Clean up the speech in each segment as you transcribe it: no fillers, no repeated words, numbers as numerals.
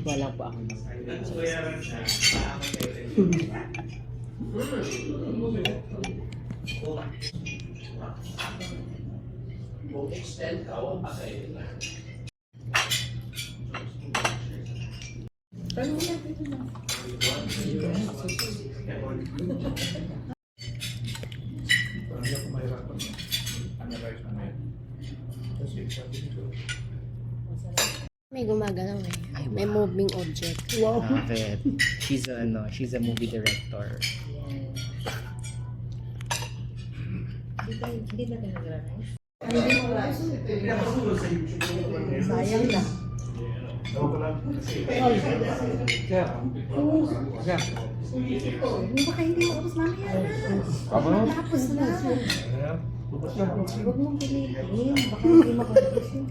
Wala po ako. Kung extend ka, huwag pa kayo na. Pero wala dito na. Parang ako mahirapan. Analyze na ngayon. Kasi sabi nito, May gumagalaw eh. May moving object. Wow. Bakit? She's a movie director. Hindi na tinag-realize. Sayang na. daw ko lang kasi Baka hindi mo ubos mamaya na. Tapos na. Huwag mong pilitin. Baka hindi makapos yun.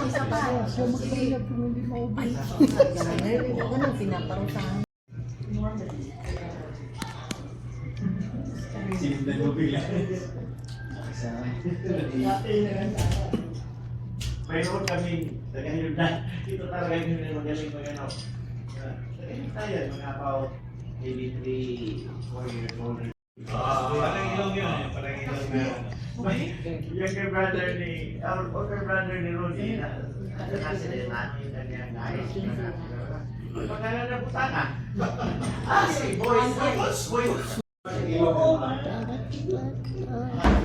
Isa pa. Magpahilap kung hindi maubos. Ganun, pinaparusahan. Sinundan mo bigla. Mayroon kami, tagahilod na. Ito talaga yung magaling mag ano. Tagahilod tayo, mga about maybe 3, 4 years old. Parang ilong yun, parang ilong na. Younger brother ni, older brother ni Rudy, nakasilin namin yung kanyang guys. Pagkala na butana. Sige, boys, boys.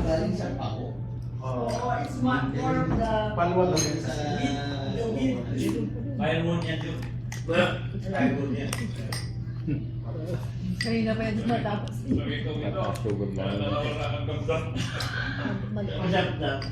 Galing sa pao. It's more of the... Paluwal lang yun sa... Firewood yan yun. Firewood yan. Kanina pa yun matapos. Napaka-sugar na. Masyap na.